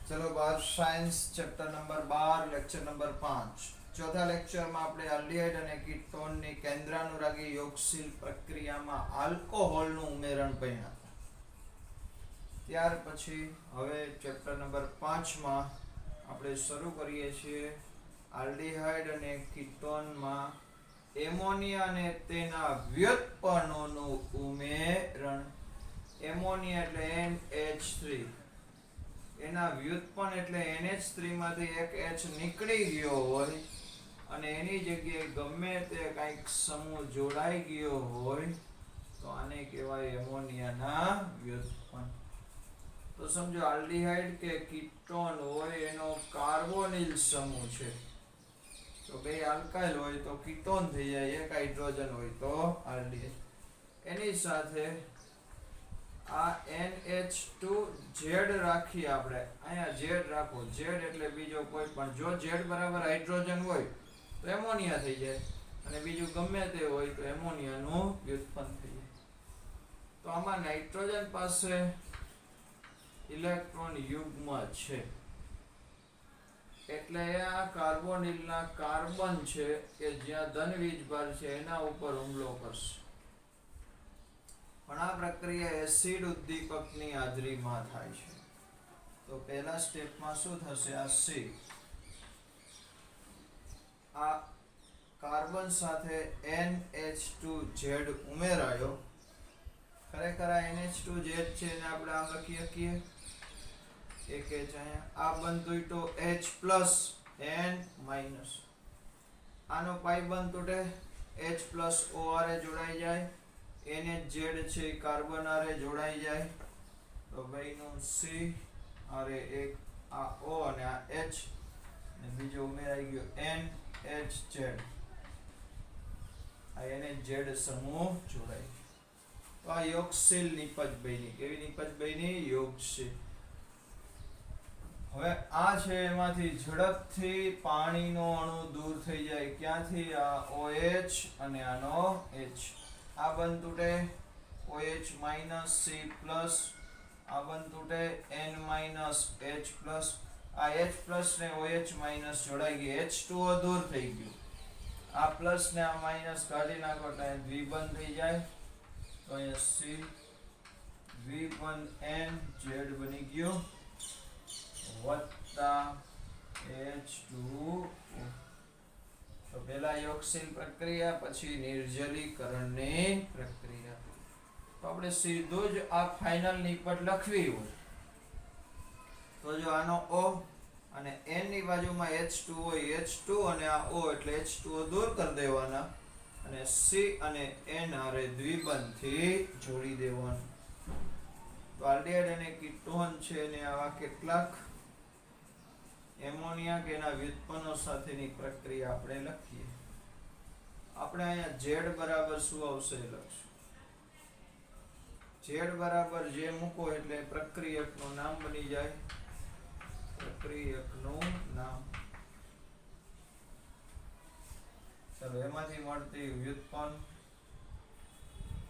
चलो बार science chapter number 12 lecture number 5 चौथा लेक्चर में આપણે આલ્ડીહાઇડ અને કીટોન ની કેન્દ્રાનુરાગી યોગશીલ પ્રક્રિયામાં આલ્કોહોલનું ઉમેરણ ભણ્યા ત્યાર પછી હવે ચેપ્ટર નંબર 5 માં આપણે શરૂ કરીએ છીએ આલ્ડીહાઇડ અને કીટોનમાં એમોનિયા અને તેના વ્યુત્પન્નોનું ઉમેરણ એમોનિયા એટલે NH3 એના વ્યુત્પન્ન એટલે NH3 માંથી એક H નીકળી ગયો હોય અને એની જગ્યાએ ગમે તે કંઈક સમૂહ જોડાઈ ગયો હોય તો આને કહેવાય એમોનિયાના વ્યુત્પન્ન. તો સમજો આલ્ડીહાઇડ કે કીટોન હોય એનો કાર્બોનિલ સમૂહ છે તો બે આલ્કાઇલ હોય તો કીટોન થઈ જાય, એક હાઇડ્રોજન હોય તો આલ્ડીહાઇડ. એની સાથે આ NH2Z રાખી આપણે અહીંયા Z રાખો, Z એટલે બીજો કોઈ પણ, જો Z બરાબર હાઇડ્રોજન હોય તો એમોનિયા થઈ જાય અને બીજું ગમે તે હોય તો એમોનિયાનું વ્યુત્પન્ન થઈ જાય. તો આમાં નાઇટ્રોજન પાસે ઇલેક્ટ્રોન યુગ્મ છે એટલે આ કાર્બોનિલના કાર્બન છે કે જ્યાં ધન વીજભાર છે એના ઉપર હુમલો કરશે. પણ આ પ્રક્રિયા એસિડ ઉદ્દીપકની હાજરીમાં થાય છે. તો પહેલા સ્ટેપમાં શું થશે, આ C આ કાર્બન સાથે NH2Z ઉમેરાયો. ખરેખર આ NH2Z છે ને આપણે આમ લખી શકીએ એક H અહીંયા, આ બનતું તો H પ્લસ N માઇનસ, આનો પાઈ બંધ તૂટે, H પ્લસ O આરે જોડાઈ જાય, NHZ છે કાર્બન આરે જોડાઈ જાય તો બેયનું C આરે એક આ O અને આ H અને બીજો ઉમેરાઈ ગયો NHZ. આ NHZ સમૂહ જોડાય તો આ યોગશીલ નિપજ બની. કેવી નિપજ બની? યોગશીલ. હવે આ છે એમાંથી ઝડપથી પાણીનો અણુ દૂર થઈ જાય. ક્યાંથી? આ OH અને આનો H. આ બંધ તૂટે OH માઇનસ C પ્લસ, આ બંધ તૂટે N માઇનસ H પ્લસ, આ H પ્લસ ને OH માઇનસ જોડાઈ ગઈ, H2O દૂર થઈ ગયું, આ પ્લસ ને આ માઇનસ કાઢી નાખો એટલે દ્વિબંધ થઈ જાય તો અહીંયા C V1NZ બની ગયું વત્તા H2O. તો પહેલા યોગશીલ પ્રક્રિયા પછી નિર્જલીકરણની પ્રક્રિયા. તો આપણે સીધું જ આ ફાઇનલ નિપટ લખવી હોય તો જો આનો O અને N ની બાજુમાં H2 હોય, H2 અને આ O એટલે H2O દૂર કરી દેવાના અને C અને N હારે દ્વિબંધથી જોડી દેવાનું. તો આલ્ડીહાઇડ અને કીટોન છે ને આવા કેટલાક એમોનિયા કે એના વ્યુત્પન્નો સાથેની પ્રક્રિયા આપણે લખીએ. આપણે અહીંયા Z બરાબર શું આવશે લખશું. Z બરાબર જે મૂકો એટલે પ્રક્રિયકનું નામ બની જાય, પ્રક્રિયકનું નામ. ચલો એમાંથી મળતી વ્યુત્પન્ન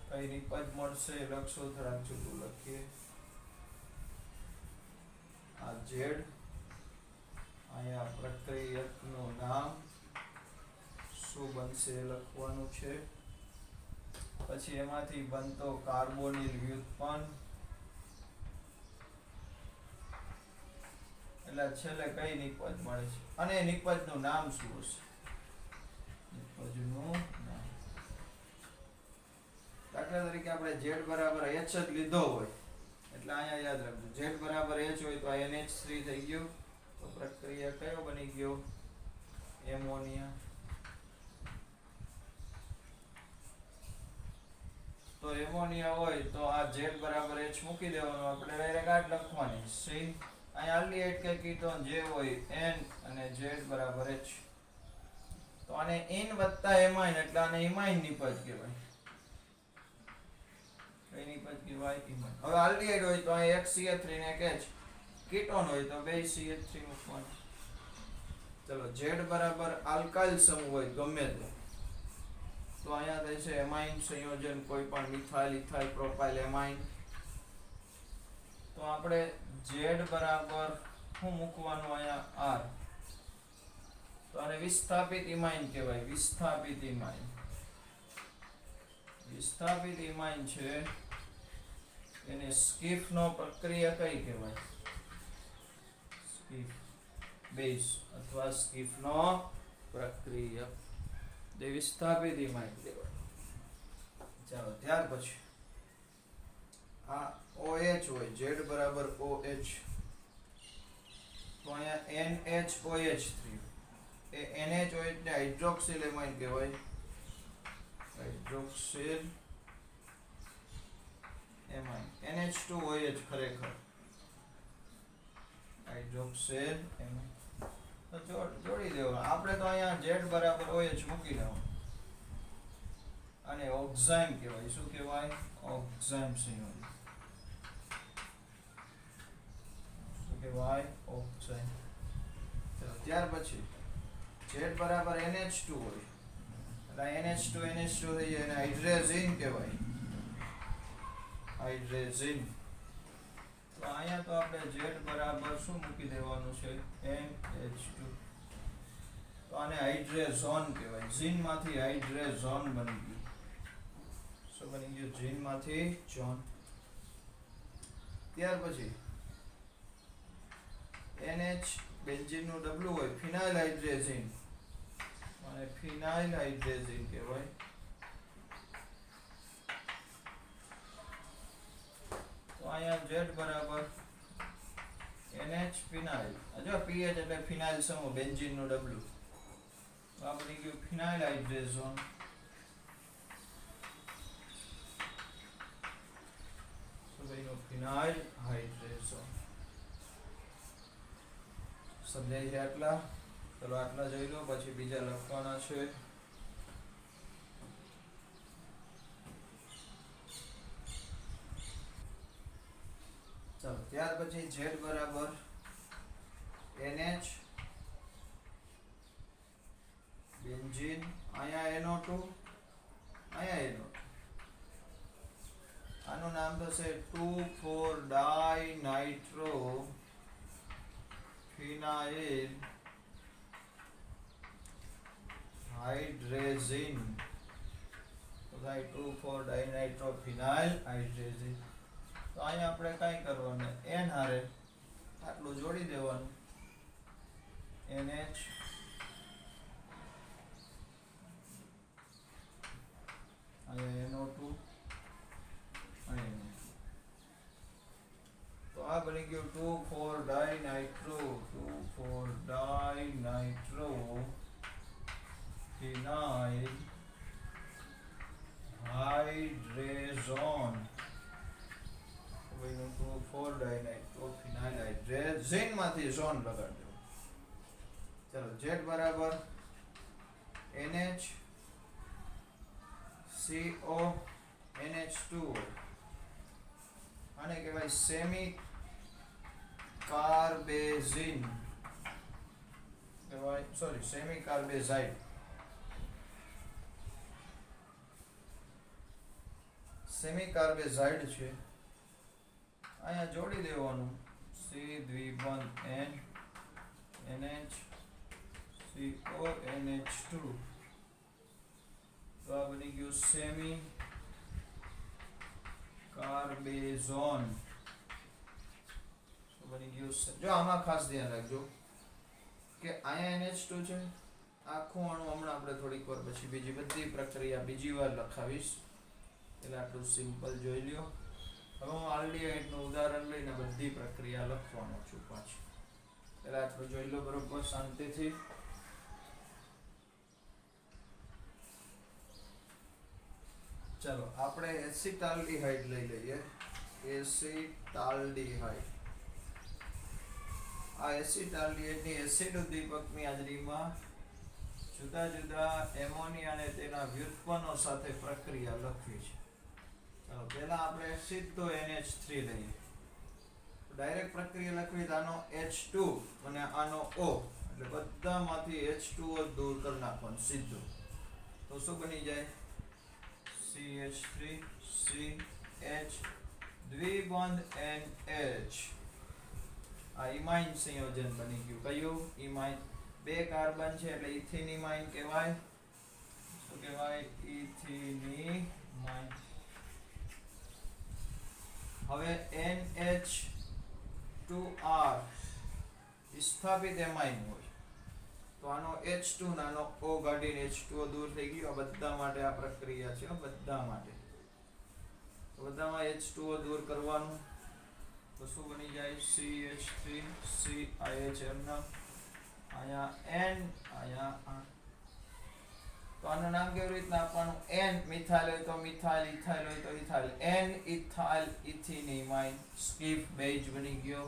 કઈ નિપજ મળશે લખશો, થોડાક જુદું લખીએ. આ Z, અહીંયા પ્રક્રિયકનું નામ શું બનશે લખવાનું છે. પછી એમાંથી બનતો કાર્બોનિલ વ્યુત્પન્ન એટલે છેલ્લે કઈ નિપજ મળે છે અને નિપજનું નામ શું હશે. નિપજનું નામ દાખલા તરીકે આપણે Z બરાબર H જ લીધો હોય એટલે અહીંયા યાદ રાખજો, Z બરાબર H હોય તો આ NH3 થઈ ગયું તો પ્રક્રિયા કયો બની ગયો? એમોનિયા. તો એમોનિયા હોય તો આ Z બરાબર H મૂકી દેવાનું, આપણે ડાયરેક્ટ આ લખવાની C. અહીંયા આલ્ડીહાઇડ કે કીટોન જે હોય N અને Z બરાબર H તો આને ઇન વત્તા એમાઇન એટલે આને ઇમાઇન નિપજ કહેવાય. કઈ નિપજ કહેવાય? ઇમાઇન. હવે આલ્ડીહાઇડ હોય તો અહીં એક CH3 ને એક H, કીટોન હોય તો બે CH3 મૂકવાનું. ચલો Z બરાબર આલ્કાઇલ સમૂહ હોય ગમે તે તો અહીંયા થાય છે એમાઇન સંયોજન, કોઈ પણ મિથાઇલ, ઇથાઇલ, પ્રોપાઇલ, એમાઇન. તો આપણે Z બરાબર શું મૂકવાનું અહીંયા R. તો આને વિસ્થાપિત ઇમાઇન કહેવાય. વિસ્થાપિત ઇમાઇન. વિસ્થાપિત ઇમાઇન છે એને સ્કીફનો પ્રક્રિયા કઈ કહેવાય? સ્કીફ બેઝ અથવા સ્કીફનો પ્રક્રિયા જે વિસ્થાપિત ઇમાઇન કહેવાય. ચાલો ત્યાર પછી આ OH હોય, Z બરાબર OH, તો અહીંયા NHOH3 એ NHOH ને હાઇડ્રોક્સિલ એમાઇન કહેવાય. Hydroxyl amine. NH2OH ખરેખર હાઇડ્રોક્સિલ એમાઇન. તો જોડી દેવાનું. આપણે તો અહીંયા Z બરાબર OH મૂકી દેવાનું. અને ઓક્ઝાઇમ કહેવાય. શું કહેવાય? ઓક્ઝાઇમ સંયોજન. શું કહેવાય? ઓક્ઝાઇમ. ચલો ત્યાર પછી Z બરાબર NH2 હોય એટલે NH2 થઈ જાય અને હાઇડ્રેઝિન કહેવાય. હાઇડ્રેઝિન. તો અહીંયા તો આપણે Z બરાબર શું મૂકી દેવાનું છે? NH2. તો આને હાઇડ્રેઝોન કહેવાય. ઝીન માંથી હાઇડ્રેઝોન બની ગયું. શું બની ગયું? ઝીન માંથી જોન. ત્યાર પછી NH બેન્ઝીન નું W હોય, ફિનાઇલ હાઇડ્રેઝિન. અને ફિનાઇલ હાઇડ્રેઝિન કહેવાય. તો અહીંયા Z બરાબર NH ફિનાઇલ. જો PH એટલે ફિનાઇલ સમૂહ, બેન્ઝીન નું W. તો આ બની ગયું ફિનાઇલ હાઇડ્રેઝોન. તો બન્યું ફિનાઇલ હાઇડ્રેઝોન. સમજાય છે આટલા? ચલો આટલા જોઈ લો, પછી બીજા લખવાના છે. ચલો ત્યાર પછી Z બરાબર NH બેન્ઝીન. અહીંયા NO2, અહીંયા NO2. આનું નામ થશે 2,4-ડાઇનાઇટ્રો ફિનાઇલ હાઇડ્રેઝિન. તો થાય 2,4-ડાઇનાઇટ્રો ફિનાઇલ હાઇડ્રેઝિન. તો અહીંયા આપણે કાંઈ કરવાનું? N હારે આટલું જોડી દેવાનું. NH અહીંયા NO2 અહીંયા. તો આ બની ગયું 2,4-ડાઇનાઇટ્રો. 2,4-ડાઇનાઇટ્રો ફિનાઇલ હાઇડ્રેઝોન. 2,4-ડાઇનાઇટ્રો ફિનાઇલ હાઇડ્રેઝિન માંથી ઝોન લગાડી દો. ચલો Z બરાબર NH CO NH2. આને કહેવાય સેમી કાર્બેઝિન કહેવાય. Sorry, semicarbazide. Semicarbazide છે. અહીંયા જોડી દેવાનું C દ્વિબંધ N NH CO NH2. તો આ બની ગયું સેમી કાર્બેઝોન. બની ગયું. જો આમાં ખાસ ધ્યાન રાખજો કે અહીંયા NH2 છે. આખું અણુ હમણાં આપણે થોડીક વાર પછી બીજી બધી પ્રક્રિયા બીજી વાર લખાવીશ. એટલે આટલું સિમ્પલ જોઈ લ્યો. હવે હું આલ્ડીહાઇડ નું ઉદાહરણ લઈને બધી પ્રક્રિયા લખવાનો છું પાછી. એટલે આટલું જોઈ લો બરોબર શાંતિથી. ચલો આપણે એસિટાલ્ડીહાઇડ લઈ લઈએ. એસિટાલ્ડીહાઇડ. આ એસિટાલ્ડીહાઇડની એસિડ ઉદ્દીપકની હાજરીમાં જુદા જુદા એમોનિયા અને તેના વ્યુત્પન્નો સાથે પ્રક્રિયા લખવી છે. ચાલો પહેલા આપણે સીધો NH3 લઈએ. ડાયરેક્ટ પ્રક્રિયા લખવી તો આનો H2 અને આનો O એટલે બધામાંથી H2O દૂર કરી નાખવાનું સીધું. તો શું બની જાય? CH3 CH દ્વિબંધ NH. આ આ ઇમાઇન સંયોજન બની ગયું. કયું? ઇમાઇન. બે કાર્બન છે એટલે ઇથિનિમાઇન કહેવાય. શું કહેવાય? ઇથિનિમાઇન. હવે NH2R વિસ્થાપિત એમાઇન હોય તો આનો H2 નાનો O ગાડીને H2O દૂર થઈ ગયો. આ બધા માટે આ પ્રક્રિયા છે, બધા માટે. તો બધામાં H2O દૂર કરવાનું તો શું બની જાય? CH3CIH અહીંયા N અહીંયા. તો આનું નામ કેવી રીતના આપવાનું? N મિથાઇલ હોય તો મિથાઇલ, ઇથાઇલ હોય તો ethyl. N ethyl ethanimine Schiff base બની ગયો.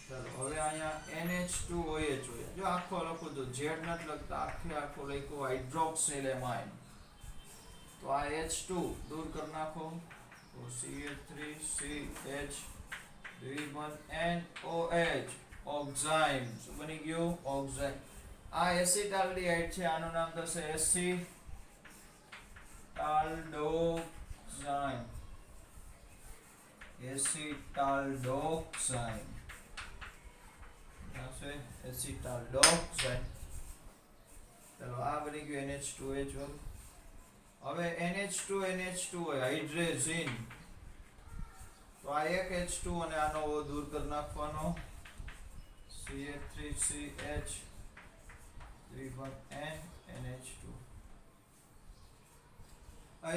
ચલો હવે અહીંયા NH2OH હોય. જો આખો લખું તો Z નથી લખતા, આખો લખ્યો હાઇડ્રોક્સિલ એમાઇન. તો આ H2 દૂર કરી નાખો તો CH3CH N2OH ઓક્ઝાઇમ. શું બની ગયું? ઓક્ઝાઇમ. આ એસિટાલ્ડિહાઇડ છે, આનું નામ થશે એસિટાલ્ડોક્સાઇન. એસિટાલ્ડોક્સાઇન છે, એસિટાલ્ડોક્સાઇન. ચલો આ બની ગયું NH2H. હવે NH2 હોય હાઇડ્રેઝિન. તો આ એક H2 અને આનો O દૂર કરી નાખવાનો. CH3CH NH2.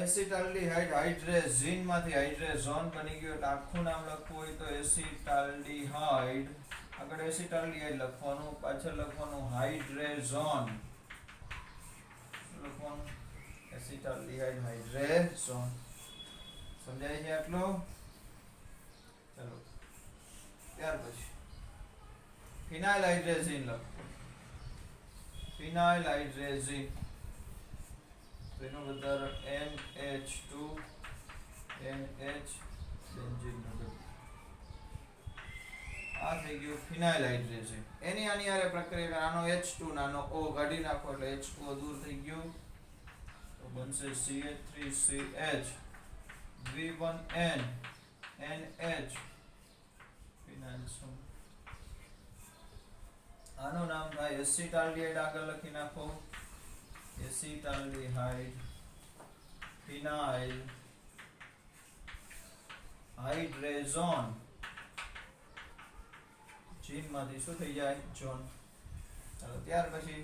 એસિટાલ્ડિહાઇડ હાઇડ્રેઝિન માંથી હાઇડ્રેઝોન બની ગયો. એટલે આખું નામ લખવું હોય તો એસિટાલ્ડિહાઇડ, આગળ એસિટાલ્ડિહાઇડ લખવાનું, પાછળ લખવાનું હાઇડ્રેઝોન. લખવાનું એસિટાલ્ડિહાઇડ હાઇડ્રેઝોન. સમજાય છે આટલું? ચલો ત્યાર પછી ફિનાઇલ હાઇડ્રેઝિન લખો. ફિનાઇલ હાઇડ્રેઝિન તેનો વધારો NH2 NH બેન્ઝીન નો. આ થઈ ગયું ફિનાઇલ હાઇડ્રેઝિન. એની આની આરે પ્રક્રિયા આનો H2 નાનો O કાઢી નાખો એટલે H2O દૂર થઈ ગયું. તો બનશે CH3CH V1N NH ફિનાઇલ. આનું નામ થાય એસિટાલ્ડિહાઇડ. આગળ લખી નાખો એસિટાલ્ડિહાઇડ ફિનાઇલ હાઇડ્રેઝોન. જીન માંથી શું થઈ જાય? જોન. ચાલો ત્યાર પછી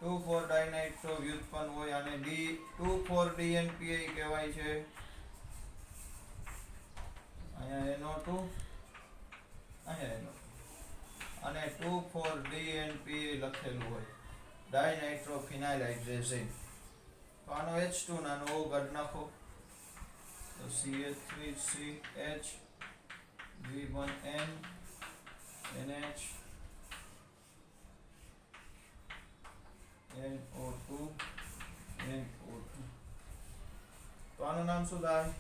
2,4-ડાયનાઇટ્રો વ્યુત્પન્ન હોય અને 2,4-DNPA કહેવાય છે. અહીંયા NO2 અહીંયા NO2 અને 2,4-DNPA લખેલું હોય ડાયનાઇટ્રો ફિનાઇલ હાઇડ્રેઝિન. તો આનો H2 નાનો O કાઢી નાખો તો CH3CH V1N NH NO2 NO2. તો આનું નામ શું થાય?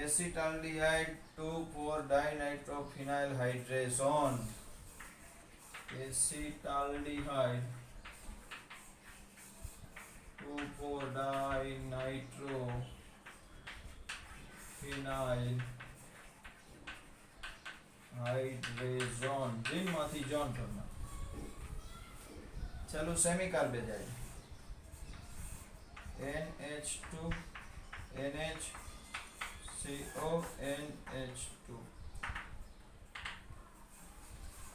એસિટાલ્ડિહાઇડ 2,4-ડાયનાઇટ્રોફિનાઇલ હાઇડ્રેઝોન. એસિટાલ્ડિહાઇડ 2,4-ડાયનાઇટ્રોફિનાઇલ હાઇડ્રેઝોન. જીનમાંથી જોન કરना. चलो सेमीकार्बेज आई NH2 NH CO NH2.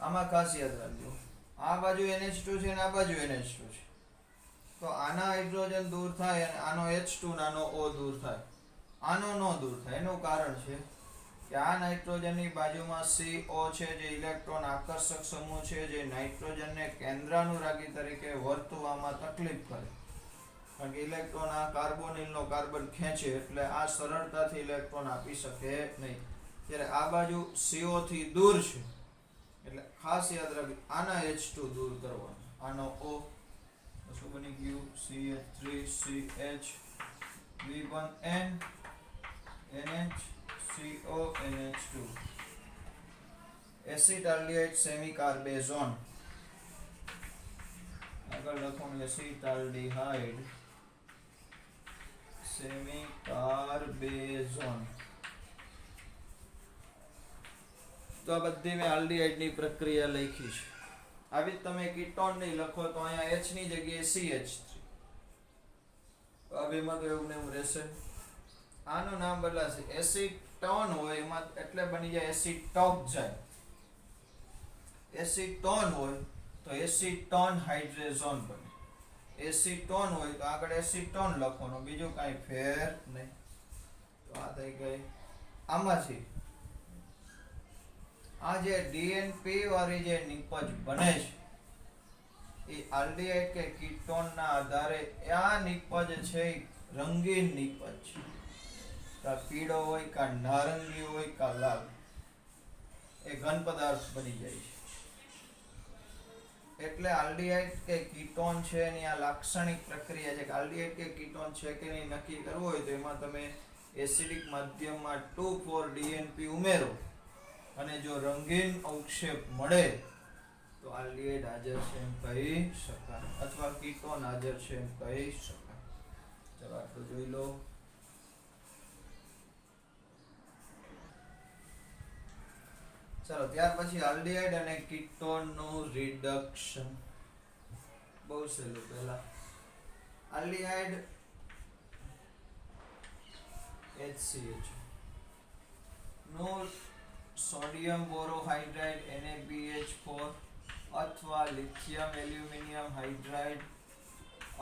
આમાં ખાસ યાદ રાખજો આ બાજુ NH2 છે અને આ બાજુ NH2 છે તો આના હાઇડ્રોજન દૂર થાય અને આનો H2 નાનો O દૂર થાય. આનો નો દૂર થાય એનું કારણ છે કે આ નાઇટ્રોજનની બાજુમાં CO છે જે ઇલેક્ટ્રોન આકર્ષક સમૂહ છે જે નાઇટ્રોજનને કેન્દ્રાનુરાગી તરીકે વર્તવામાં તકલીફ કરે. કારણ કે ઇલેક્ટ્રોન આ કાર્બોનિલનો કાર્બન ખેંચે એટલે આ સરળતાથી ઇલેક્ટ્રોન આપી શકે નહીં. જ્યારે આ બાજુ CO થી દૂર છે એટલે ખાસ યાદ રાખજો આના H2 દૂર કરવાનો. આનો O શું બની ગયું? CH3CH V1N NH CO NH2. એસિટાલ્ડિહાઇડ સેમિકાર્બેઝોન. આગળ લખવાનું એસિટાલ્ડિહાઇડ સેમિકાર્બેઝોન. તો આ બધી મેં આલ્ડીહાઇડની પ્રક્રિયા લખી છે. આવી તમે કીટોન નહીં લખો તો અહીંયા H ની જગ્યાએ CH3. આ બેમાં તો એવું ને એવું રહેશે. આનું નામ બદલાશે. એસિટોન હોય એમાં એટલે બની જાય એસિટોક જાય. એસિટોન હોય તો એસિટોન હાઇડ્રેઝોન બને. એસિટોન હોય તો આગળ એસિટોન લખવાનો, બીજું કાંઈ ફેર નહીં. તો આ થઈ ગઈ. આમાંથી આ જે ડીએનપી વાળી જે નિપજ બને છે એ આલ્ડીહાઇડ કે કીટોનના આધારે આ નિપજ છે રંગીન નિપજ છે. કા પીળો હોય, કા નારંગી હોય, કા લાલ, એ ઘન પદાર્થ બની જાય છે. એટલે આલ્ડીહાઇડ કે કીટોન છે એની આ લાક્ષણિક પ્રક્રિયા છે. આલ્ડીહાઇડ કે કીટોન છે કે નહીં નક્કી કરવું હોય તો એમાં તમે એસિડિક માધ્યમમાં 2,4-DNP ઉમેરો અને જો રંગીન અવક્ષેપ મળે તો આલ્ડીહાઇડ હાજર છે એમ કહી શકાય, અથવા કીટોન હાજર છે એમ કહી શકાય. ચલો આટલું જોઈ લો. ચાલો ત્યાર પછી આલ્ડીહાઇડ અને કીટોનનું રિડક્શન. બહુ સહેલું. પહેલા આલ્ડીહાઇડ HCH નું સોડિયમ બોરોહાઇડ્રાઇડ NaBH4 અથવા લિથિયમ એલ્યુમિનિયમ હાઇડ્રાઇડ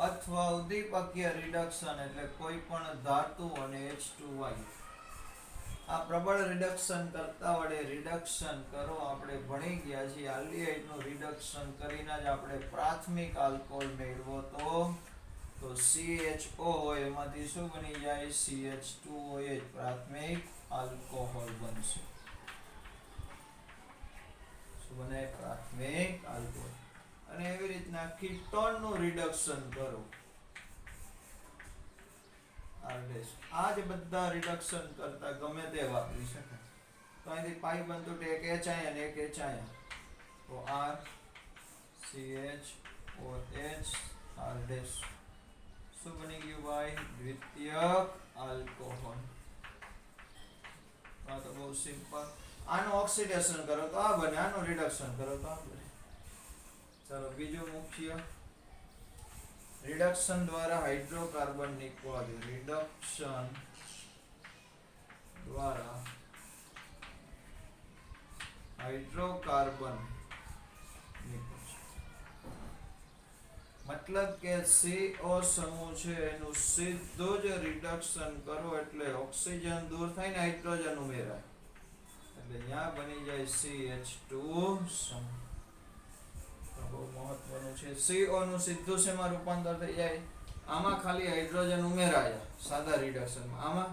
અથવા ઉદ્દીપકીય રિડક્શન એટલે કોઈ પણ ધાતુ અને H2Y આ પ્રબળ રિડક્શન કરતા વડે રિડક્શન કરો. આપણે ભણી ગયા છીએ આલ્ડીહાઇડનું રિડક્શન કરીને જ આપણે પ્રાથમિક આલ્કોહોલ મેળવો તો CHO હોય એમાંથી શું બની જાય? CH2OH પ્રાથમિક આલ્કોહોલ બનશે. શું બને? પ્રાથમિક આલ્કોહોલ. અને એવી રીતના કીટોનનું રિડક્શન કરો. આ જ બધા રિડક્શન કરતા ગમે તે વાપરી શકાય. તો અહીંથી પાઈ બનતું એક H અને એક H તો R CHOH R ડેશ શું બની ગયું ભાઈ? દ્વિતીયક આલ્કોહોલ. આ તો બહુ સિમ્પલ. આનું ઓક્સિડેશન કરો તો આ બને, આનું રિડક્શન કરો તો આ બને. ચાલો બીજું મુખ્ય રિડક્શન દ્વારા હાઇડ્રોકાર્બન નિપજ. રિડક્શન દ્વારા હાઇડ્રોકાર્બન નિપજ મતલબ કે CO સમૂહ છે એનું સીધું જ રિડક્શન કરો એટલે ઓક્સિજન દૂર થાય ને હાઇડ્રોજન ઉમેરાય એટલે અહીંયા બની જાય CH2 સમૂહ. બહુ મહત્વનું છે. CO નું સીધું શેમાં રૂપાંતર થઈ જાય? આમાં ખાલી હાઇડ્રોજન ઉમેરાય સાદા રિડક્શનમાં. આમાં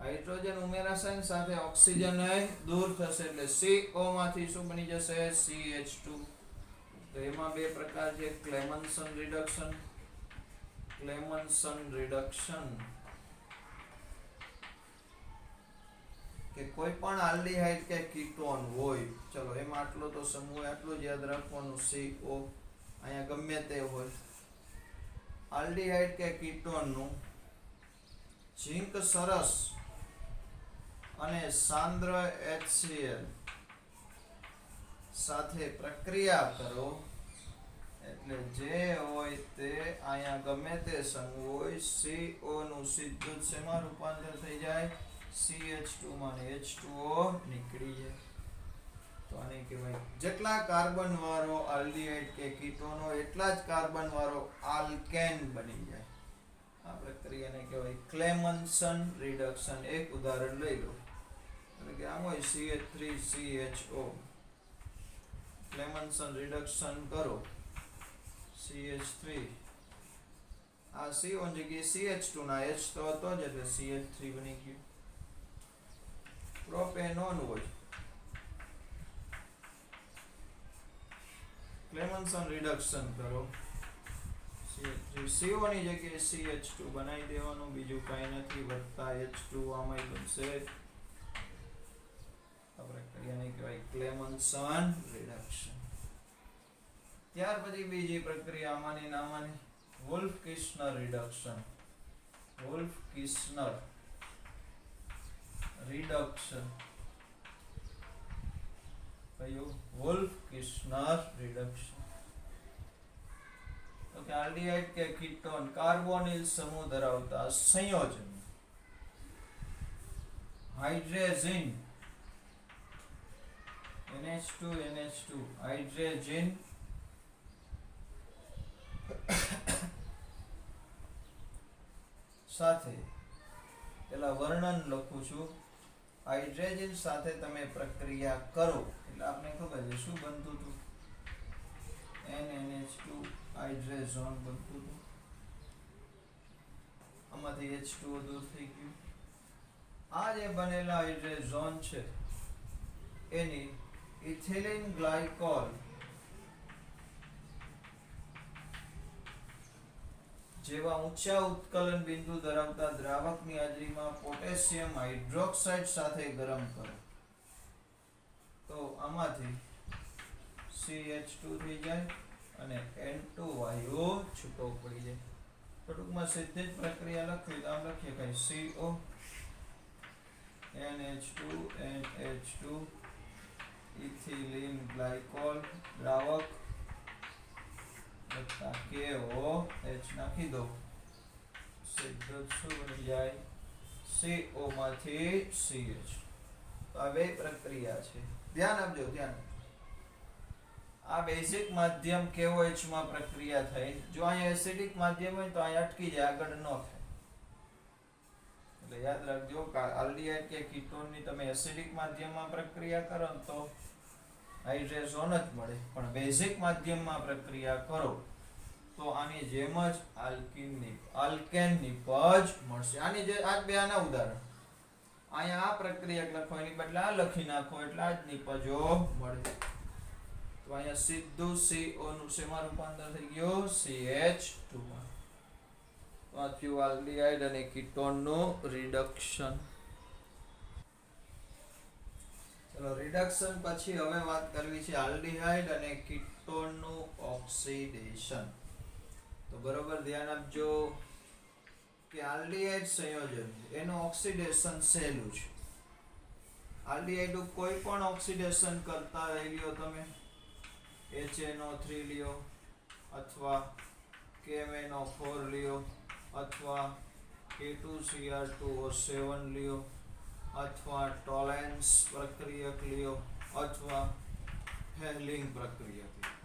હાઇડ્રોજન ઉમેરાશે ને સાથે ઓક્સિજન દૂર થશે એટલે CO માંથી શું બની જશે? CH2. તો એમાં બે પ્રકાર છે, ક્લેમન્સન રિડક્શન. ક્લેમન્સન રિડક્શન કે કોઈ પણ આલ્ડીહાઇડ કે કીટોન હોય, ચલો એમાં આટલો તો સમૂહ આટલું જ યાદ રાખવાનું, CO અહીંયા ગમે તે હોય. આલ્ડીહાઇડ કે કીટોનનું ઝીંક સરસ અને સાંદ્ર HCl સાથે પ્રક્રિયા કરો એટલે જે હોય તે અહીંયા ગમે તે સમૂહ હોય CO નું સીધું શેમાં રૂપાંતર થઈ જાય? CH2 માં H2O નીકળી જાય. તો આને કહેવાય જેટલા કાર્બન વાળો આલ્ડીહાઇડ કે કીટોન હોય એટલા જ કાર્બન વાળો આલ્કેન બની જાય. આ પ્રક્રિયાને કહેવાય ક્લેમન્સન રિડક્શન. એક ઉદાહરણ લઈ લો. એટલે કે આમ હોય CH3CHO. ક્લેમન્સન રિડક્શન કરો CH3 આ CO ની જગ્યાએ CH2 ના H તો હતો જ એટલે CH3 બની ગયું. પ્રોપેનોન હોય, ક્લેમન્સન રિડક્શન કરો CO ની જગ્યાએ CH2 બનાવી દેવાનું, બીજું કાંઈ નથી, વત્તા H2 આમાં બનશે. આ પ્રક્રિયાને કહેવાય ક્લેમન્સન રિડક્શન. ત્યાર પછી બીજી પ્રક્રિયા આમાંની નામાની વોલ્ફ-કિર્ચનર રિડક્શન. વોલ્ફ-કિર્ચનર રિડક્શન કયું? Wolff Kishner reduction. તો કે આલ્ડીહાઇડ કે કીટોન કાર્બોનિલ સમૂહ ધરાવતા સંયોજન હાઇડ્રોજન NH2 હાઇડ્રોજન સાથે પેલા વર્ણન લખું છું. હાઇડ્રોજન સાથે તમે પ્રક્રિયા કરો એટલે આપણે ખબર છે શું બનતું હતું. NH2 હાઇડ્રોજન બનતું હતું. આમાંથી H2O દૂર થઈ ગયું. આ જે બનેલા હાઇડ્રોજન છે એની ઇથિલિન ગ્લાયકોલ જેવા ઊંચા ઉત્કલન બિંદુ ધરાવતા દ્રાવકની હાજરીમાં પોટેશિયમ હાઇડ્રોક્સાઇડ સાથે ગરમ કરો તો આમાંથી CH2 થઈ જાય અને N2 વાયુ છૂટો પડી જાય. તો ટૂંકમાં સીધી જ પ્રક્રિયા લખવી તો આમ લખીએ કઈ CO NH2 ઇથિલિન ગ્લાયકોલ દ્રાવક વત્તા KOH નાખી દો. સીધો શું બની જાય? CO માંથી CH. તો આ બે પ્રક્રિયા છે. ધ્યાન આપજો. આ બેઝિક માધ્યમ KOH માં પ્રક્રિયા થઈ. જો અહીંયા એસિડિક માધ્યમ હોય તો અહીંયા અટકી જાય, આગળ ન થાય. એટલે યાદ રાખજો કે આલ્ડીહાઇડ કે કીટોનની તમે એસિડિક માધ્યમમાં પ્રક્રિયા કરો તો હાઇડ્રોજન જ મળે, પણ બેઝિક માધ્યમમાં પ્રક્રિયા કરો તો આની જેમ જ આલ્કેન નિપજ મળશે. આની જે આ બે આના ઉદાહરણ. અહીંયા આ પ્રક્રિયા લખવાની બદલે આ લખી નાખો એટલે આ જ નિપજો મળે. તો અહીંયા સીધું CO નું શેમાં રૂપાંતર થઈ ગયું? CH2 માં. તો આ થયું આલ્ડીહાઇડ અને કીટોનનું રિડક્શન. ચલો રિડક્શન પછી હવે વાત કરવી છે આલ્ડીહાઇડ અને કીટોનનું ઓક્સિડેશન. તો બરોબર ધ્યાન આપજો કે આલ્ડીહાઇડ સંયોજન એનું ઓક્સિડેશન સહેલું છે. આલ્ડીહાઇડ કોઈ પણ ઓક્સિડેશન કરતા રહી લ્યો તમે, HNO3 લ્યો અથવા KMnO4 લ્યો અથવા K2Cr2O7 લ્યો અથવા ટોલેન્સ પ્રક્રિયક લ્યો અથવા હેર્લિંગ પ્રક્રિયક લ્યો.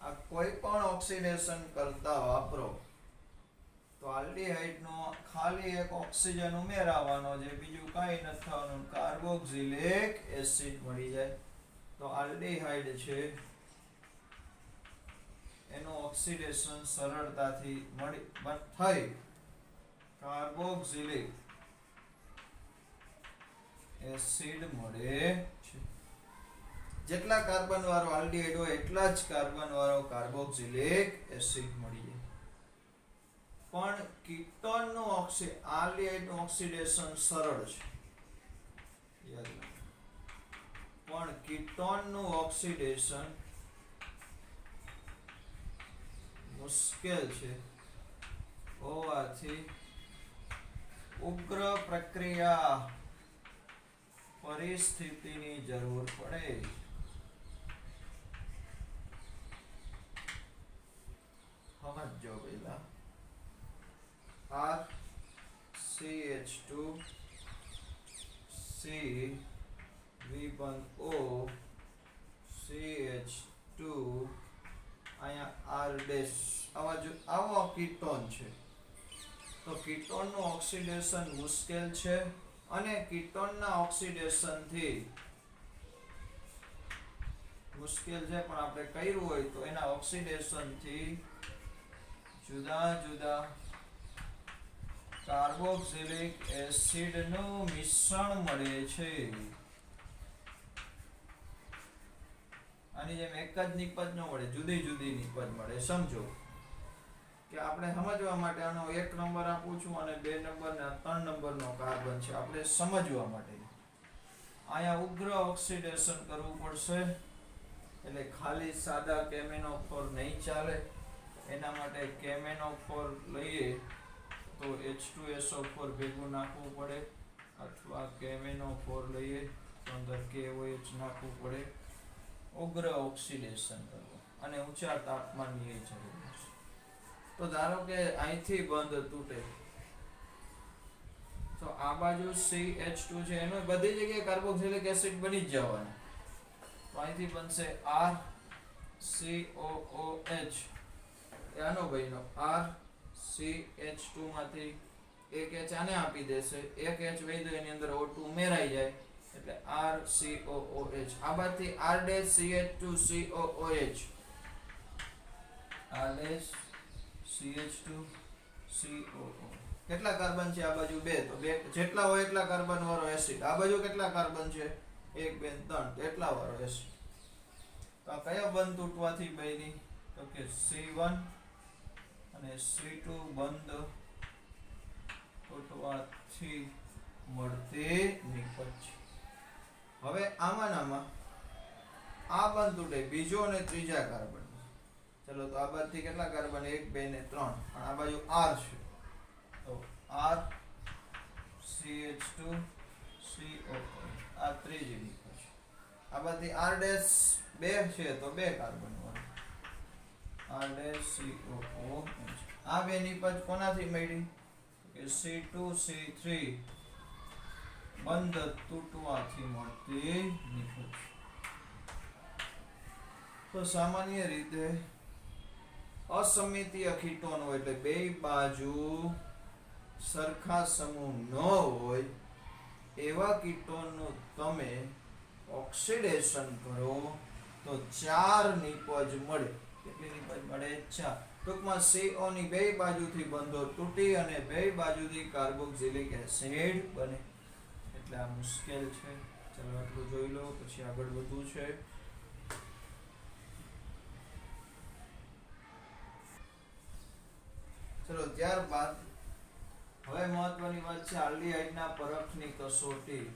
આ કોઈ પણ ઓક્સિડેશન કરતા વાપરો તો આલ્ડીહાઇડનો ખાલી એક ઓક્સિજન ઉમેરાવાનો છે, બીજું કાંઈ નથી થવાનું, કાર્બોક્સિલિક એસિડ મળી જાય. તો આલ્ડીહાઇડ છે એનું ઓક્સિડેશન સરળતાથી થઈ કાર્બોક્સિલિક એસિડ મળે છે. જેટલા કાર્બન વાળો આલ્ડીહાઇડ હોય એટલા જ કાર્બન વાળો કાર્બોક્સિલિક એસિડ મળી જાય. પણ કીટોનનું આલ્ડીહાઇડનું ઓક્સિડેશન સરળ છે, યાદ રાખો. પણ કીટોનનું ઓક્સિડેશન મુશ્કેલ છે હોવાથી ઉગ્ર પ્રક્રિયા પરિસ્થિતિની જરૂર પડે. સમજો પેલા R CH2 C V1O CH2 અહીંયા R ડેશ આવો કીટોન છે. તો કીટોનનું ઓક્સિડેશન મુશ્કેલ છે અને કીટોનના ઓક્સિડેશનથી મુશ્કેલ છે, પણ આપણે કર્યું હોય તો એના ઓક્સિડેશનથી જુદા જુદા કાર્બોક્સિલિક એસિડનું મિશ્રણ મળે છે. આની જેમ એક જ નિપજ ન મળે, જુદી જુદી નિપજ મળે. સમજો કે આપણે સમજવા માટે આનો 1 નંબર આપું છું અને 2 નંબર ને 3 નંબરનો કાર્બન છે, આપણે સમજવા માટે અહીંયા ઉગ્ર ઓક્સિડેશન કરવું પડશે. એટલે ખાલી સાદા KMnO4 નહીં ચાલે, એના માટે KMnO4 લઈએ તો H2SO4 ભેગું નાખવું પડે, અથવા KMnO4 લઈએ તો અંદર KOH નાખવું પડે. ઉગ્ર ઓક્સિડેશન કરવું અને ઊંચા તાપમાનની જરૂર છે. તો ધારો કે અહીંથી બંધ તૂટે તો આ બાજુ CH2 છે એનો બધી જગ્યાએ કાર્બોક્સિલિક એસિડ બની જ જવાનો. તો અહીંથી બનશે RCOOH. આનો બન્યો RCH2 માંથી એક H આને આપી દેશે, એક H વૈધો એની અંદર O2 ઉમેરાઈ જાય એટલે RCOOH. આ બાદથી R-CH2COOH R-CH2COO. કેટલા કાર્બન છે આ બાજુ? 2. તો 2 જેટલા હોય એટલા કાર્બન વાળો એસિડ. આ બાજુ કેટલા કાર્બન છે? 1 2 3 એટલા વાળો એસિડ. તો આ કયા બંધ તૂટવાથી બની? તો કે C1 અને C2 બંધ તૂટવાથી મળતી નિપજ. હવે આમાં આ બંધ તૂટે બીજો અને ત્રીજા કાર્બન. ચલો તો આ બાજુથી કેટલા કાર્બન? 1 2 ને 3. પણ આ બાજુ R છે તો R CH2 CO આ ત્રીજી નિપજ. આ બાજુથી R ડેશ 2 છે તો 2 કાર્બન વાળો R ડેશ COO. આ બે નિપજ કોનાથી મળી? કે C2 C3 બંધ તૂટવાથી મળતી નિપજ. તો સામાન્ય રીતે અસમિતીય કીટોન હોય એટલે બે બાજુ સરખા સમૂહ ન હોય એવા કીટોનનું તમે ઓક્સિડેશન કરો તો 4 નિપજ મળે. કેટલી નિપજ મળે? 4. ટૂંકમાં CO ની બે બાજુથી બંધો તૂટી અને બે બાજુથી કાર્બોક્સિલિક એસિડ બને. એટલે આ મુશ્કેલ છે. ચાલો આટલું જોઈ લો, પછી આગળ વધવું છે. ચલો ત્યારબાદ હવે મહત્વની વાત છે આલ્ડીહાઇડના પરખની કસોટી.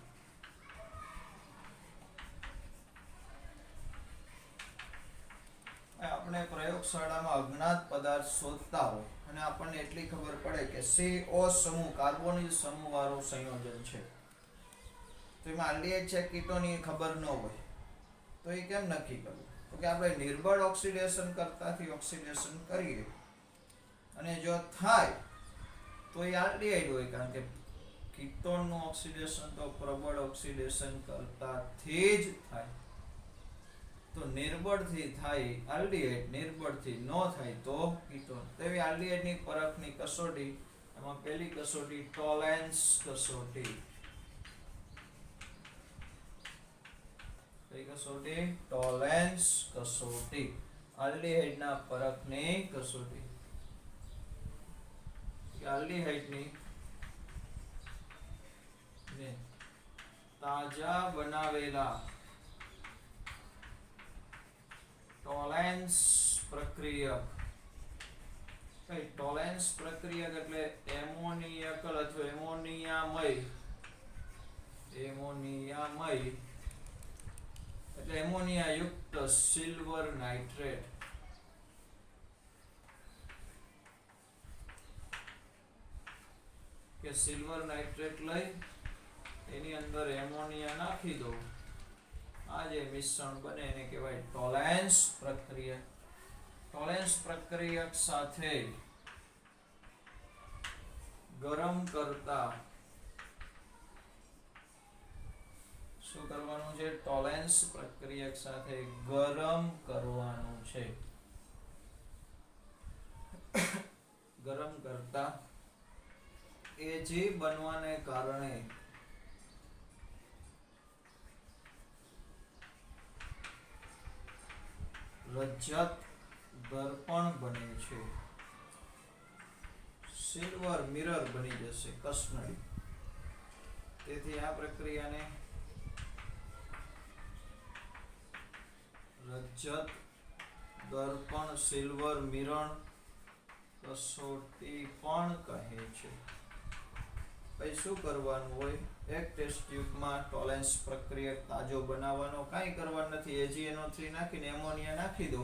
આપણે પ્રયોગશાળામાં અજ્ઞાત પદાર્થ શોધતા હોય અને આપણને એટલી ખબર પડે કે CO સમૂહ કાર્બોનિલ સમૂહ વાળું સંયોજન છે, તો એમાં આલ્ડીહાઇડ છે કીટોન એ ખબર ન હોય તો એ કેમ નક્કી કરવું? તો કે આપણે નિર્બળ ઓક્સિડેશન કરતાથી ઓક્સિડેશન કરીએ અને જો થાય તો એ આલ્ડીહાઇડ હોય, કારણ કે કીટોનનું ઓક્સિડેશન તો પ્રબળ ઓક્સિડેશન કરતાથી જ થાય. તો નિર્બળથી થાય આલ્ડીહાઇડ, નિર્બળથી ન થાય તો કીટોન. તેવી આલ્ડીહાઇડની પરખની કસોટી, એમાં પહેલી કસોટી ટોલેન્સ કસોટી. કઈ કસોટી? ટોલેન્સ કસોટી. આલ્ડીહાઇડના પરખની કસોટી. આલ્ડીહાઇડની તાજા બનાવેલા ટોલેન્સ પ્રક્રિયક. ટોલેન્સ પ્રક્રિયક એટલે એમોનિયકલ અથવા એમોનિયામય એટલે એમોનિયા યુક્ત સિલ્વર નાઇટ્રેટ. કે સિલ્વર નાઇટ્રેટ લઈ એની અંદર એમોનિયા નાખી દો, આ જે મિશ્રણ બને એને કહેવાય ટોલેન્સ પ્રક્રિયા. ટોલેન્સ પ્રક્રિયક સાથે ગરમ કરતા શું કરવાનું છે? ટોલેન્સ પ્રક્રિયક સાથે ગરમ કરવાનું છે. ગરમ કરતા Ag બનવાને કારણે રજત દર્પણ બને છે, સિલ્વર મિરર બની જશે, કસનળી. તેથી આ પ્રક્રિયાને રજત દર્પણ સિલ્વર મિરર કસોટી પણ કહે છે. પછી શું કરવાનું હોય? એક ટેસ્ટ ટ્યુબમાં ટોલેન્સ પ્રક્રિયક તાજો બનાવવાનો, કાંઈ કરવાનું નથી. AgNO3 નાખીને એમોનિયા નાખી દો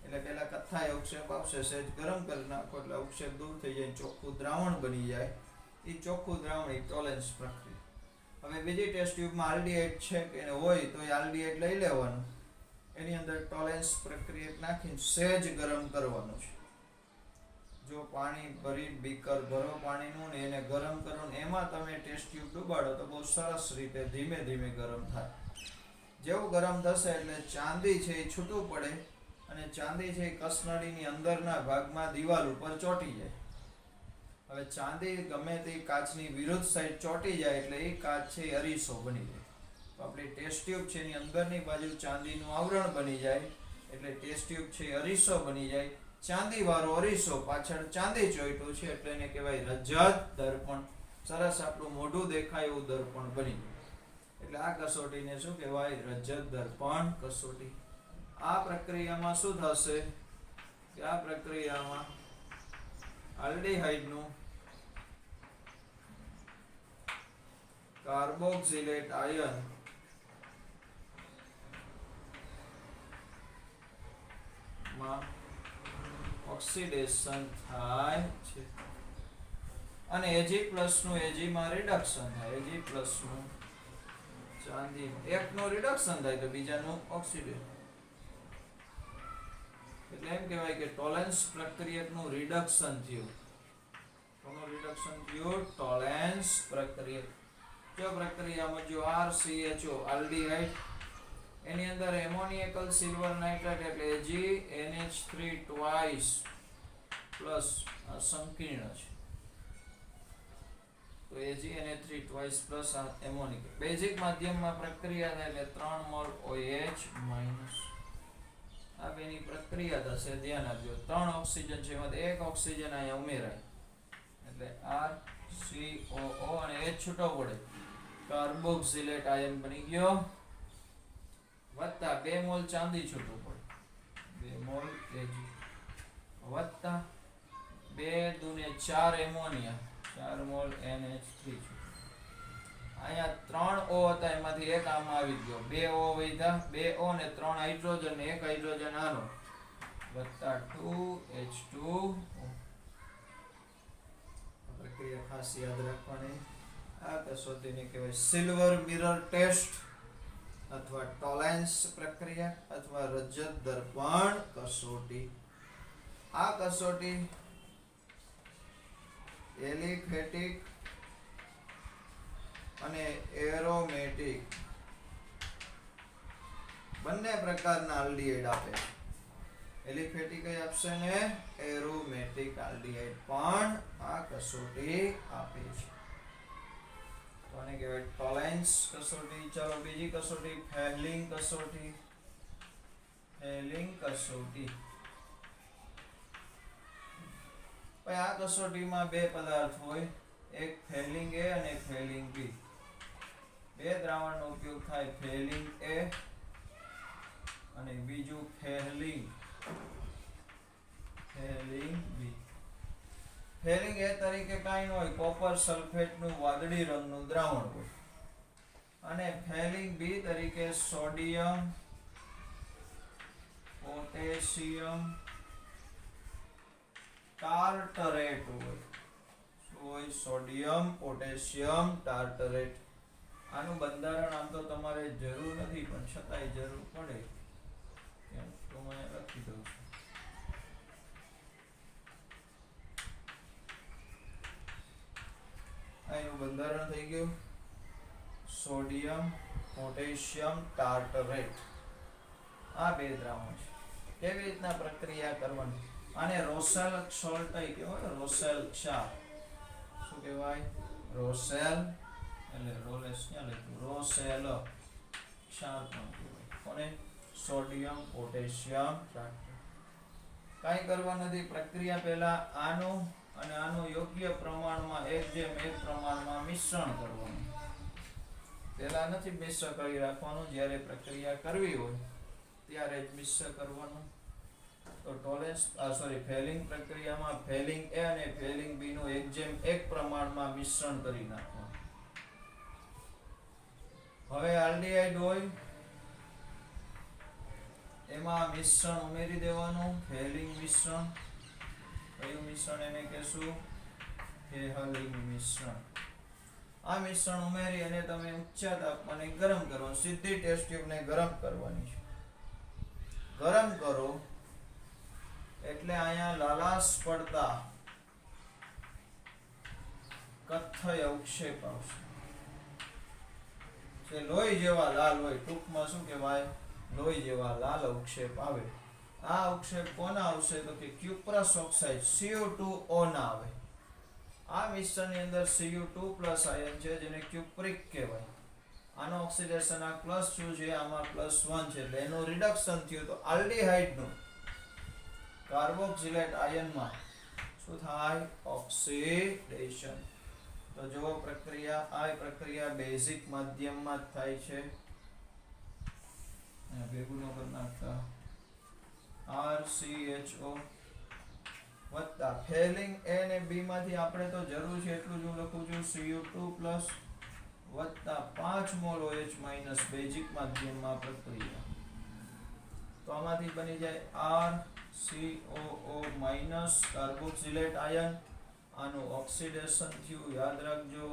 એટલે પેલા કથ્થાઈ અવક્ષેપ આવશે, સહેજ ગરમ કરી નાખો એટલે અવક્ષેપ દૂર થઈ જાય, ચોખ્ખું દ્રાવણ બની જાય. એ ચોખ્ખું દ્રાવણ એ ટોલેન્સ પ્રક્રિયા. હવે બીજી ટેસ્ટ ટ્યુબમાં આલ્ડીહાઇડ છે કે હોય તો એ આલ્ડીહાઇડ લઈ લેવાનું, એની અંદર ટોલેન્સ પ્રક્રિયક નાખીને સહેજ ગરમ કરવાનું છે. જો પાણી ભરી બીકર ભરો પાણીનું ને એને ગરમ કરો ને એમાં તમે ટેસ્ટ ટ્યુબ ડુબાડો તો બહુ સરસ રીતે ધીમે ધીમે ગરમ થાય. જેવું ગરમ થશે એટલે ચાંદી છે એ છૂટું પડે અને ચાંદી છે એ કસનળીની અંદરના ભાગમાં દિવાલ ઉપર ચોંટી જાય. હવે ચાંદી ગમે તે કાચની વિરુદ્ધ સાઈડ ચોંટી જાય એટલે એ કાચ છે એ અરીસો બની જાય. તો આપણી ટેસ્ટ ટ્યુબ છે એની અંદરની બાજુ ચાંદીનું આવરણ બની જાય એટલે ટેસ્ટ ટ્યુબ છે એ અરીસો બની જાય. ચાંદી વાળો અરીસો પાછળ ચાંદી ચોંટ્યું છે એટલે એને કહેવાય રજત દર્પણ. સરસ આપણું મોઢું દેખાય એવું દર્પણ બની ગયું. એટલે આ કસોટીને શું કહેવાય? રજત દર્પણ કસોટી. આ પ્રક્રિયામાં શું થશે કે આ પ્રક્રિયામાં આલ્ડીહાઇડનું કાર્બોક્સિલેટ આયન માં ઓક્સિડેશન થાય છે અને Ag+ નું Ag માં રિડક્શન થાય. Ag+ નું ચાંદી એકનું રિડક્શન થાય તો બીજાનું ઓક્સિડેશન. એટલે એમ કહેવાય કે ટોલેન્સ પ્રક્રિયકનું રિડક્શન થયું. કોનું રિડક્શન થયું? ટોલેન્સ પ્રક્રિયક. જો પ્રક્રિયામાં જો RCHO આલ્ડીહાઇડ એની અંદર એમોનિયકલ સિલ્વર નાઇટ્રેટ એટલે AgNH3 ટ્વાઇસ પ્લસ સંકીર્ણ છે તો AgNH3 ટ્વાઇસ પ્લસ એમોનિક બેઝિક માધ્યમમાં પ્રક્રિયા થાય એટલે 3 મોલ OH માઈનસ. આ બેની પ્રક્રિયા થશે, ધ્યાન આપજો. 3 ઓક્સિજન છે એમાંથી એક ઓક્સિજન અહીંયા ઉમેરાય એટલે RCOO અને H છૂટો પડે કાર્બોક્સિલેટ આયન બની ગયો વત્તા 2 મોલ ચાંદી છૂટું પડે 2 મોલ Ag વત્તા 2 દુને 4 એમોનિયા 4 મોલ NH3 અહીંયા 3 O હતા એમાંથી એક આમાં આવી ગયો 2 O વધ્યા 2 O ને 3 હાઇડ્રોજન ને 1 હાઇડ્રોજન આનો વત્તા 2H2O. પ્રક્રિયા ખાસ યાદ રાખવાની. આ કસોટીને કહેવાય સિલ્વર મિરર ટેસ્ટ અથવા ટોલેન્સ પ્રક્રિયા અથવા રજત દર્પણ કસોટી. આ કસોટી એલિફેટિક અને એરોમેટિક બંને પ્રકારના આલ્ડીહાઇડ આપે છે. એલિફેટિક આપશે ને એરોમેટિક આલ્ડીહાઇડ પણ આ કસોટી આપે છે. તો આને કહેવાય ટોલેન્સ કસોટી. ચાલો બીજી કસોટી ફેલિંગ કસોટી. ફેલિંગ કસોટી ભાઈ આ કસોટીમાં બે પદાર્થ હોય, એક ફેલિંગ A અને એક ફેલિંગ B. બે દ્રાવણનો ઉપયોગ થાય, ફેલિંગ A અને બીજું ફેલિંગ B. ફેલિંગ A તરીકે કાંઈ ન હોય, કોપર સલ્ફેટનું વાદળી રંગનું દ્રાવણ હોય અને ફેલિંગ B તરીકે સોડિયમ પોટેશિયમ ટાર્ટરેટ હોય. શું હોય? Sodium potassium ટાર્ટરેટ. આનું બંધારણ આમ તો તમારે જરૂર નથી પણ છતાંય જરૂર પડે કેમ તો હું લખી દઉં છું. એનું બંધારણ થઈ ગયું સોડિયમ પોટેશિયમ ટાર્ટરેટ. આ બે દ્રાવણ છે. કેવી રીતના પ્રક્રિયા કરવાની? આને રોસેલ સોલ્ટ કહેવાય. રોસેલ ક્ષાર. શું કહેવાય? રોસેલ એટલે રોલેસ ક્યાં લખ્યું? રોસેલ ક્ષાર પણ કહેવાય. કોને? Sodium potassium ટાર્ટરેટ. કાંઈ કરવા નથી. પ્રક્રિયા પહેલા આનું અને આનું યોગ્ય પ્રમાણમાં 1:1 પ્રમાણમાં મિશ્રણ કરવાનું. પહેલા નથી મિશ્ર કરી રાખવાનું, જ્યારે પ્રક્રિયા કરવી હોય ત્યારે જ મિશ્ર કરવાનું. તો ટોલેન્સ ફેલિંગ પ્રક્રિયામાં ફેલિંગ A અને ફેલિંગ B નું 1:1 પ્રમાણમાં મિશ્રણ કરી નાખવાનું. હવે આલ્ડીહાઇડ હોય એમાં મિશ્રણ ઉમેરી દેવાનું. ફેલિંગ મિશ્રણ. કયું મિશ્રણ? એને કહેશું ફેહલિંગ મિશ્રણ. આ મિશ્રણ ઉમેરી અને તમે ઊંચા તાપમાને ગરમ કરો. સીધી ટેસ્ટ ટ્યુબને ગરમ કરવાની છે. ગરમ કરો એટલે અહીંયા લાલાશ પડતા કથ્થઈ અવક્ષેપ આવશે. જે લોહી જેવા લાલ હોય, ટૂંકમાં શું કહેવાય, લોહી જેવા લાલ અવક્ષેપ આવે. આ અવક્ષેપ કોના આવશે તો કે ક્યુપ્રસ ઓક્સાઇડ Cu2O ના આવે. આ મિશ્રણની અંદર Cu2+ આયન છે જેને ક્યુપ્રિક કહેવાય. આનો ઓક્સિડેશન આ +2 છે, આમાં +1 છે એટલે એનું રિડક્શન થયું તો આલ્ડીહાઇડનું કાર્બોક્સિલેટ આયનમાં શું થાય, ઓક્સિડેશન. તો જો પ્રક્રિયા બેઝિક માધ્યમમાં જ થાય છે. ભેગું ન કરી નાખતા. RCHO વત્તા ફેલિંગ A અને B માંથી આપણે તો જરૂર છે એટલું જ હું લખું છું, Cu2+ વત્તા 5 મોલ OH- બેઝિક માધ્યમમાં પ્રક્રિયા. તો આમાંથી બની જાય RCOO- કાર્બોક્સિલેટ આયન. આનું ઓક્સિડેશન થયું, યાદ રાખજો.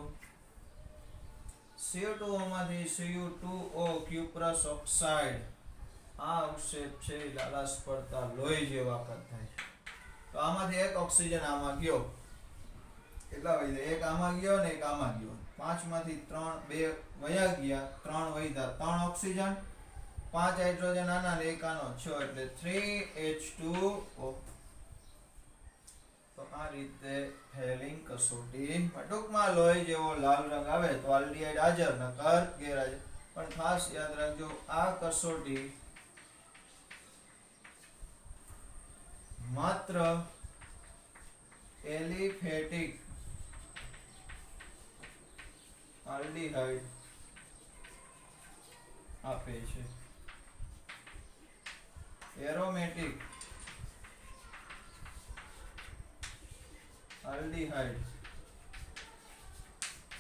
CO2 માંથી Cu2O ક્યુપ્રસ ઓક્સાઇડ. આ અવક્ષેપ છે લાલાશ પડતા લોહી જેવા કદ થાય છે. તો આમાંથી એક ઓક્સિજન આમાં ગયો, કેટલા વધ્યા, એક આમાં ગયો ને એક આમાં ગયો. 5 માંથી 2 વયા ગયા, 3 વધ્યા, 3 ઓક્સિજન, 5 હાઇડ્રોજન આના ને એક આનો, 6 એટલે 3H2O. તો આ રીતે ફેલિંગ કસોટી ટૂંકમાં લોહી જેવો લાલ રંગ આવે તો આલ્ડીહાઇડ હાજર, નકર ગેરહાજર. પણ ખાસ યાદ રાખજો આ કસોટી માત્ર એલિફેટિક આલ્ડીહાઇડ આપે છે. એરોમેટિક આલ્ડીહાઇડ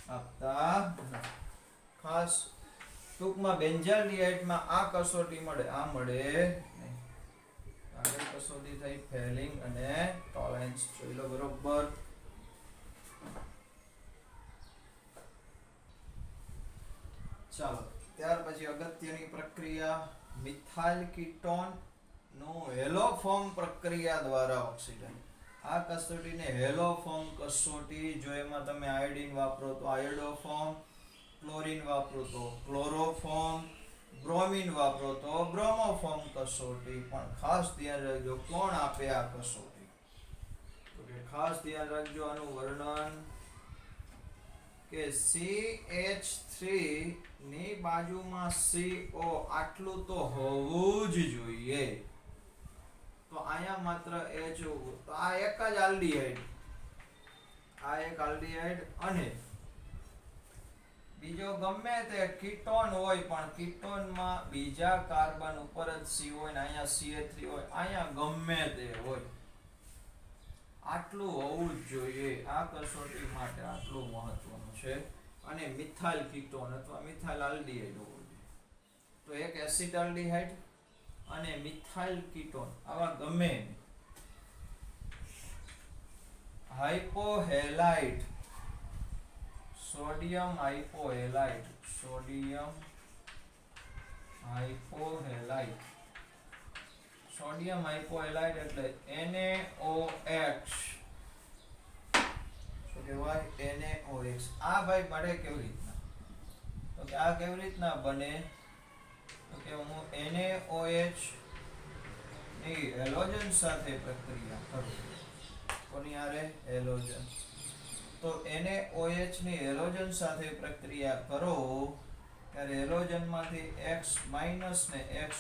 આપતા ખાસ. ટૂંકમાં બેન્ઝાલ્ડીહાઇડમાં આ કસોટી મળે, આ મળે નહીં. આગળ કસોટી થઈ ફેલિંગ અને ટોલેન્સ. જોઈ લો બરોબર. ચાલો ત્યાર પછી અગત્યની પ્રક્રિયા મિથાઇલ કીટોન નું હેલો ફોર્મ પ્રક્રિયા દ્વારા ઓક્સિડન. આ કસોટીને હેલો ફોર્મ કસોટી. જો એમાં તમે આયોડીન વાપરો તો આયોડોફોર્મ, ક્લોરીન વાપરો તો ક્લોરોફોર્મ, બ્રોમિન વાપરો તો બ્રોમોફોર્મ કસોટી. પણ ખાસ ધ્યાન રાખજો કોણ આપે આ કસોટી. તો કે ખાસ ધ્યાન રાખજો આનું વર્ણન કે CH3 ની બાજુમાં CO આટલું તો હોવું જ જોઈએ. તો અહીંયા માત્ર H હોવું. તો આ એક જ આલ્ડીહાઇડ, આ એક આલ્ડીહાઇડ અને બીજો ગમે તે કીટોન હોય પણ કીટોનમાં બીજા કાર્બન ઉપર જ C હોય ને અહીંયા CH3 હોય, અહીંયા ગમે તે હોય, આટલું હોવું જ જોઈએ. આ કસોટી માટે આટલું મહત્વનું છે. અને મિથાઇલ કીટોન અથવા મિથાઇલ આલ્ડીહાઇડ હોવું જોઈએ. તો એક એસિટાલ્ડીહાઇડ અને મિથાઇલ કીટોન આવા ગમે. હાઇપોહેલાઇટ, સોડિયમ હાઇપોહેલાઇટ, સોડિયમ હાઇપોહેલાઇટ, સોડિયમ હાઇપોહેલાઇટ એટલે NaOH. શું કહેવાય, NaOH. આ ભાઈ મળે કેવી રીતના, તો કે આ કેવી રીતના બને તો કે હું NaOH ની હેલોજન સાથે પ્રક્રિયા કરું. કોની હારે, હેલોજન. તો NaOH ની હેલોજન સાથે પ્રક્રિયા કરો ત્યારે હેલોજનમાંથી X- ને X+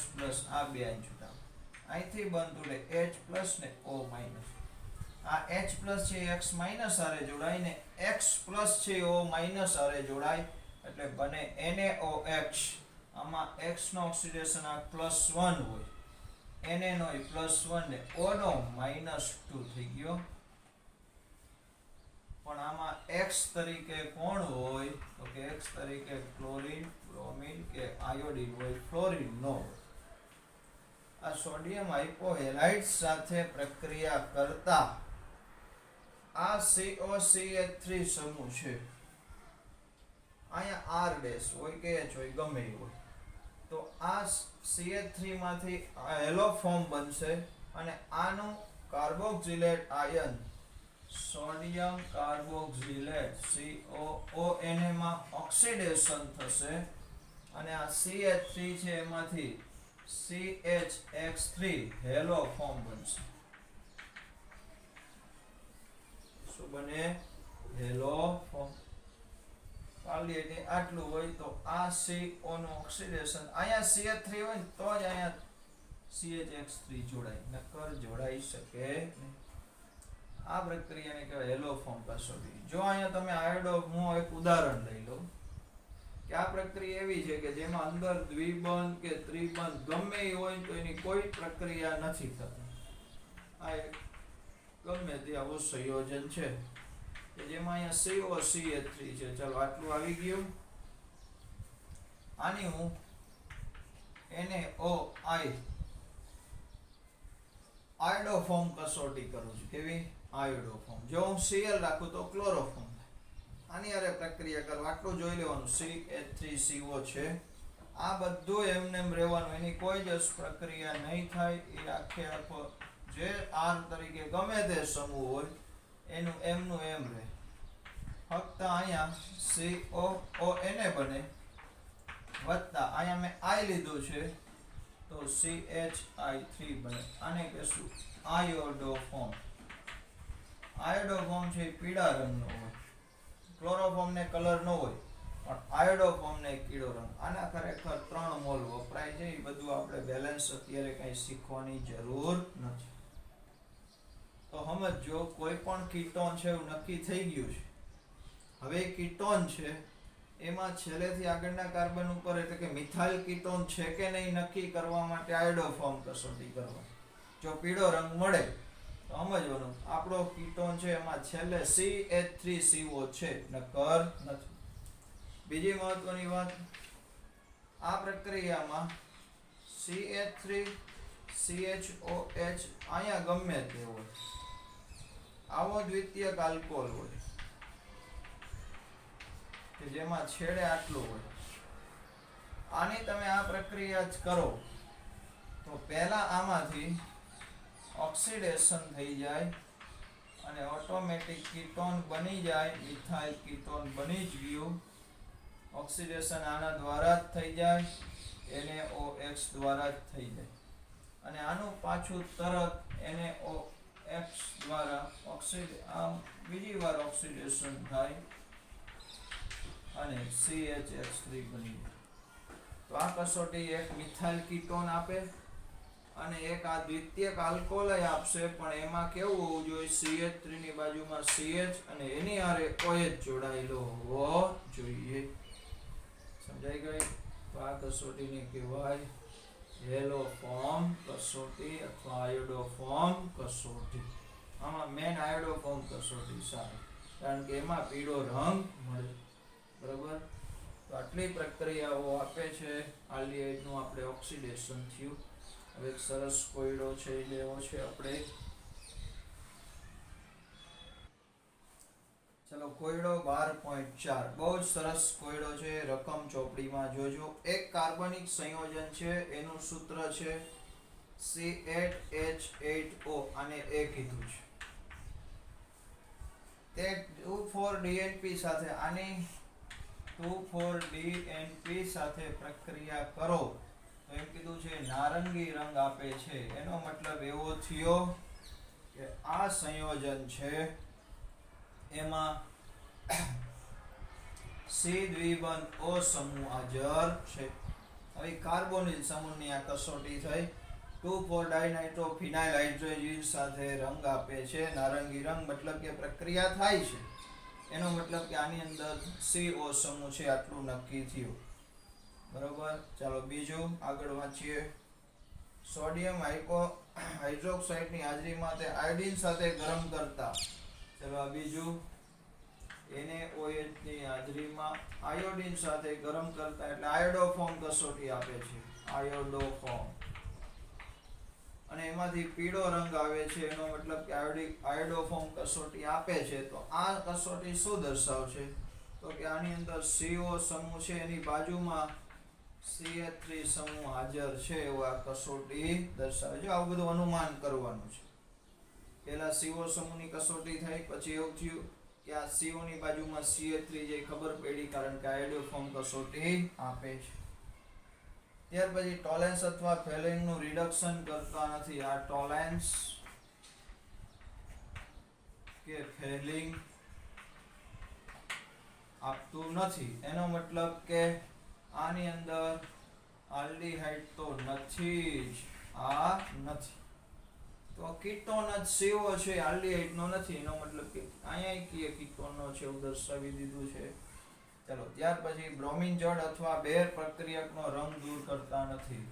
આ બે અહીં છૂટા, અહીંથી બનતું એટલે H+ ને O-. આ H+ છે X- હારે જોડાય ને X+ છે O- હારે જોડાય એટલે બને NaOH. આમાં X નો ઓક્સિડેશન આ +1 હોય, Na નો +1 ને O નો -2 થઈ ગયો. પણ આમાં X તરીકે કોણ હોય તો કે X તરીકે ક્લોરીન, બ્રોમિન કે આયોડીન હોય, ફ્લોરીન નો હોય. આ સોડિયમ હાઇપોહેલાઇટ સાથે પ્રક્રિયા કરતા આ COCH3 સમૂહ છે અહીંયા R ડેશ હોય કે H હોય ગમે એ હોય, તો આ CH3 માંથી હેલો ફોર્મ બનશે અને આનું carboxylate ion sodium carboxylate COONA માં ઓક્સિડેશન થશે અને આ CH3 છે એમાંથી CHX3 હેલો ફોર્મ બનશે. શું બને? Hello form. પાર્લિયેટની આટલું હોય તો આ CO નું ઓક્સિડેશન અહીંયા CH3 હોય ને તો જ અહીંયા CHX3 જોડાય, નકર જોડાઈ શકે નહીં. આ પ્રક્રિયાને કહેવાય હેલો ફોર્મ કસોટી. જો અહીંયા તમે આયોડો, હું એક ઉદાહરણ લઈ લઉં કે આ પ્રક્રિયા એવી છે કે જેમાં અંદર દ્વિબંધ કે ત્રિબંધ ગમે એ હોય તો એની કોઈ પ્રક્રિયા નથી થતી. આ એક ગમે તે આવું સંયોજન છે કે જેમાં અહીંયા COCH3 છે. ચાલો આટલું આવી ગયું. આની હું NaOI આયોડો ફોર્મ કસોટી કરું છું. કેવી? Iodo form. જો હું Cl રાખું તો ક્લોરોફોર્મ. આની હારે પ્રક્રિયા કરો. આટલું જોઈ લેવાનું. CH3CO છે. આ બધું એમનેમ રહેવાનું, એની કોઈ જ પ્રક્રિયા નહીં થાય. એ આખે આખો જે R તરીકે ગમે તે સમૂહ હોય એનું એમનું એમ રહે. ફક્ત અહીંયા COONA બને વત્તા અહીંયા મેં I લીધું છે તો CHI3 બને. આને કહેશું આયોડો ફોર્મ. આયોડો ફોર્મ છે પીળા રંગનો હોય, ક્લોરોફોર્મ ને કલર ન હોય, પણ આયોડો ફોર્મ ને પીળો રંગ. આના ખરેખર 3 મોલ વપરાય છે. એ બધું આપણે બેલેન્સ અત્યારે કઈ શીખવાની જરૂર નથી. તો સમજો કોઈ પણ કીટોન છે એવું નક્કી થઈ ગયું છે. હવે કીટોન છે એમાં છેલ્લેથી આગળના કાર્બન ઉપર એટલે કે મિથાઇલ કીટોન છે કે નહીં નક્કી કરવા માટે આયોડો ફોર્મ કસોટી કરવા. જો પીળો રંગ મળે તો સમજવાનું આપણો કીટોન છે એમાં છેલ્લે CH3CO છે, નકર નથી. બીજી મહત્વની વાત, આ પ્રક્રિયામાં CH3 CHOH અહીંયા ગમે તે હોય, આવો દ્વિતીયક આલ્કોહોલ હોય કે જેમાં છેડે આટલું હોય. આની તમે આ પ્રક્રિયા જ કરો તો પહેલા આમાંથી ઓક્સિડેશન થઈ જાય અને ઓટોમેટિક કીટોન બની જાય. મિથાઇલ કીટોન બની જ ગયું. ઓક્સિડેશન આના દ્વારા જ થઈ જાય, NaOX દ્વારા જ થઈ જાય અને આનું પાછું તરત NaOX દ્વારા બીજી વાર ઓક્સિડેશન થાય અને CHX3 બની જાય. તો આ કસોટી એક મિથાઇલ કીટોન આપે અને એક આ દ્વિતીયક આલ્કોહોલ આપશે, પણ એમાં કેવું હોવું જોઈએ? CH3 ની બાજુમાં CH અને એની હારે OH જોડાયેલો હોવો જોઈએ. સમજાઈ ગઈ? તો આ કસોટીને કહેવાય હેલો ફોર્મ કસોટી અથવા આયોડો ફોર્મ કસોટી. આમાં મેન આયોડો ફોર્મ કસોટી સારી, કારણ કે એમાં પીળો રંગ મળે. બરોબર? તો આટલી પ્રક્રિયાઓ આપે છે. આલ્ડીહાઇડનું આપણે ઓક્સિડેશન થયું. હવે એક સરસ કોયડો છે એ લેવો છે આપણે. ચલો કોયડો 12.4 બહુ જ સરસ કોયડો છે. રકમ ચોપડીમાં જોજો. એક કાર્બનિક સંયોજન છે, એનું સૂત્ર છે C8H8O. આને એ કીધું છે. તે 2,4-DNP સાથે આની 2,4-DNP સાથે પ્રક્રિયા કરો તો એમ કીધું છે નારંગી રંગ આપે છે. એનો મતલબ એવો થયો કે આ સંયોજન છે એમાં C દ્વિબંધ O સમૂહ હાજર છે. હવે કાર્બોનિલ સમૂહની આ કસોટી થઈ. 2,4-ડાયનાઇટ્રોફિનાઇલ હાઇડ્રોજન સાથે રંગ આપે છે નારંગી રંગ, મતલબ કે પ્રક્રિયા થાય છે. એનો મતલબ કે આની અંદર CO સમૂહ છે, આટલું નક્કી થયું. બરોબર? ચાલો બીજું આગળ વાંચીએ. સોડિયમ હાઇડ્રોક્સાઇડની હાજરીમાં તે આયોડિન સાથે ગરમ કરતા. ચલો આ બીજું. NaOH ની હાજરીમાં આયોડિન સાથે ગરમ કરતા એટલે આયોડો ફોર્મ કસોટી આપે છે. Iodo form. અને એમાંથી પીળો રંગ આવે છે, એનો મતલબ કે આયોડો ફોર્મ કસોટી આપે છે. તો આ કસોટી શું દર્શાવશે? તો કે આની અંદર CO સમૂહ છે એની બાજુમાં CH3 સમૂહ હાજર છે એવું આ કસોટી દર્શાવે છે. આવું બધું અનુમાન કરવાનું છે. પહેલા CO સમૂહની કસોટી થઈ, પછી એવું થયું કે આ CO ની બાજુમાં CH3 જે ખબર પડી કારણ કે આયોડોફોર્મ કસોટી આપે છે. ત્યાર પછી ટોલેન્સ અથવા ફેલિંગ નું રિડક્શન કરતા નથી. આ ટોલેન્સ કે ફેલિંગ આપતું નથી એનો મતલબ કે આની અંદર આલ્ડીહાઇડ તો નથી જ, આ નથી. તો કીટોન જ CO છે, આલ્ડીહાઇડ નો નથી. એનો મતલબ કે અહીંયા કીએ કીટોન નો છે એવું દર્શાવી દીધું છે. ચલો ત્યાર પછી બ્રોમિન જળ અથવા બેર પ્રક્રિયકનો રંગ દૂર કરતા નથી.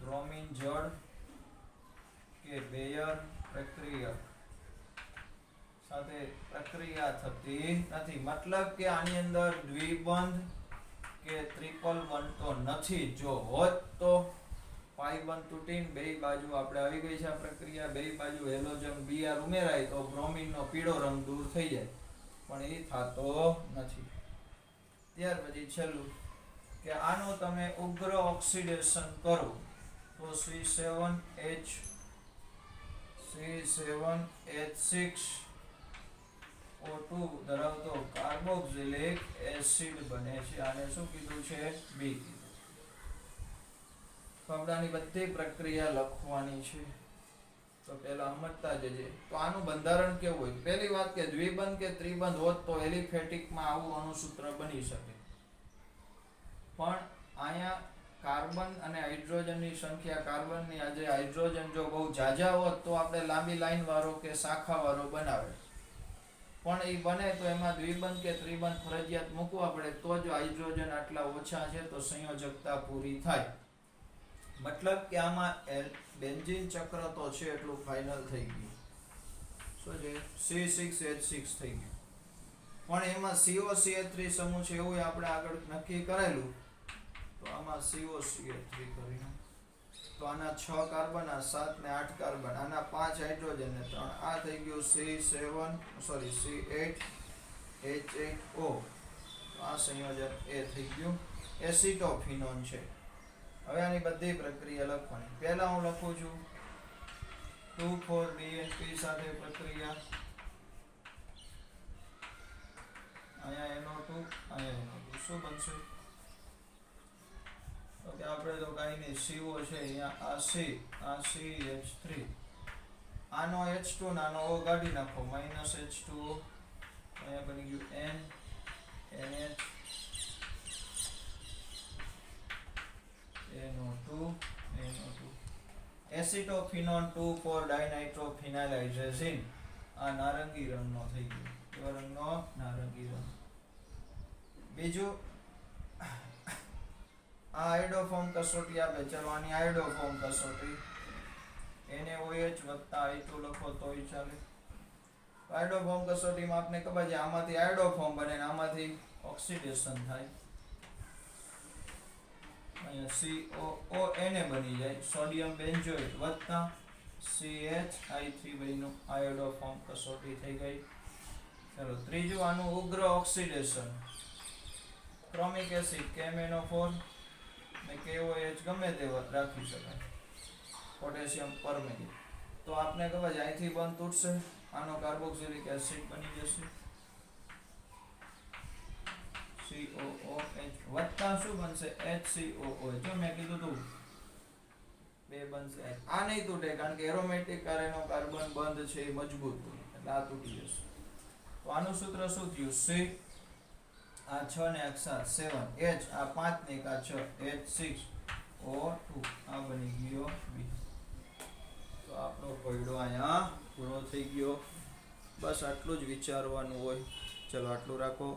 બ્રોમિન જળ કે બેયર પ્રક્રિયક સાથે પ્રક્રિયા થતી નથી. મતલબ કે આની અંદર દ્વિબંધ કે ત્રિપલ બનતો નથી. જો હોત તો પાઈ બંધ તૂટીને બે બાજુ આપણે આવી ગઈ છે આ પ્રક્રિયા, બે બાજુ હેલોજન Br ઉમેરાય તો બ્રોમિન નો પીળો રંગ દૂર થઈ જાય, પણ એ થતો નથી. ત્યાર પછી છેલ્લું કે આનું તમે ઉગ્ર ઓક્સિડેશન કરો તો C7H6O2 ધરાવતો કાર્બોક્સિલિક એસિડ બને છે. આને શું કીધું છે? બી કીધું. તો આપણે આની બધી પ્રક્રિયા લખવાની છે. તો પહેલા સમજતા જજે. તો આનું બંધારણ કેવું હોય? પહેલી વાત કે દ્વિબંધ કે ત્રિબંધ હોત તો એલિફેટિકમાં આવું અણુસૂત્ર બની શકે, પણ અહીંયા કાર્બન અને હાઇડ્રોજનની સંખ્યા, કાર્બનની આજે હાઇડ્રોજન જો બહુ ઝાઝા હોત તો આપણે લાંબી લાઈન વાળો કે શાખા વાળો બનાવે, પણ એ બને તો એમાં દ્વિબંધ કે ત્રિબંધ ફરજિયાત મૂકવા પડે. તો જો હાઇડ્રોજન આટલા ઓછા છે તો સંયોજકતા પૂરી થાય. મતલબ કે આમાં બેન્ઝીન ચક્ર તો છે એટલું ફાઇનલ થઈ ગયું. શું છે? C6H6 થઈ ગયું. પણ એમાં COCH3 સમૂહ છે એવું આપણે આગળ નક્કી કરેલું, તો આમાં COCH3 કરીને તો આના 6 કાર્બન, આ 7 ને 8 કાર્બન, આના 5 હાઇડ્રોજન ને 3, આ થઈ ગયું C8O. આ સંયોજન એ થઈ ગયું એસિટોફિનોન છે. હવે આની બધી પ્રક્રિયા લખવાની. પહેલા હું લખું છું 2,4-DNP સાથે પ્રક્રિયા. અહીંયા NO2, અહીંયા NO2. શું બનશે? તો કે આપણે તો કાંઈ નહીં, CO છે અહીંયા, આ C, આ CH3, આનો H2 નાનો O કાઢી નાખો, -H2O. અહીંયા બની ગયું N, NH, NO2, NO2. એસિટોફિનોન 2,4-ડાયનાઇટ્રોફિનાઇલહાઇડ્રેઝિન. આ નારંગી રંગનો થઈ ગયો. કેવો રંગનો? નારંગી રંગ. બીજું આ આયોડોફોર્મ કસોટી આપે. ચલો આની આયોડોફોર્મ કસોટી NaOH વત્તા I2 લખો તોય ચાલે. આયોડોફોર્મ કસોટીમાં આપને ખબર છે આમાંથી આયોડોફોર્મ બને ને આમાંથી ઓક્સિડેશન થાય. અહીંયા COONA બની જાય, સોડિયમ બેન્ઝોઇટ વત્તા CH3 બન્યું. આયોડોફોર્મ કસોટી થઈ ગઈ. ચલો ત્રીજું આનું ઉગ્ર ઓક્સિડેશન. ક્રોમિક એસિડ KMnO4 ને KOH ગમે તે રાખી શકાય, પોટેશિયમ પરમેંગેટ. તો આપને ખબર છે અહીંથી બંધ તૂટશે, આનો કાર્બોક્સિલિક એસિડ બની જશે COOH વત્તા શું બનશે? HCOO. જો મેં કીધું તું બે બનશે. આ નહીં તૂટે કારણ કે એરોમેટિક કાર્યનો કાર્બન બંધ છે એ મજબૂત હોય એટલે આ તૂટી જશે. તો આનું સૂત્ર શું થયું? C, આ 6 ને 1 7, 7 H, આ 5 ને 1 6 H6O2. આ બની ગયો B. તો આપણો કોયડો અહીંયા પૂરો થઈ ગયો. બસ આટલું જ વિચારવાનું હોય. ચલો આટલું રાખો.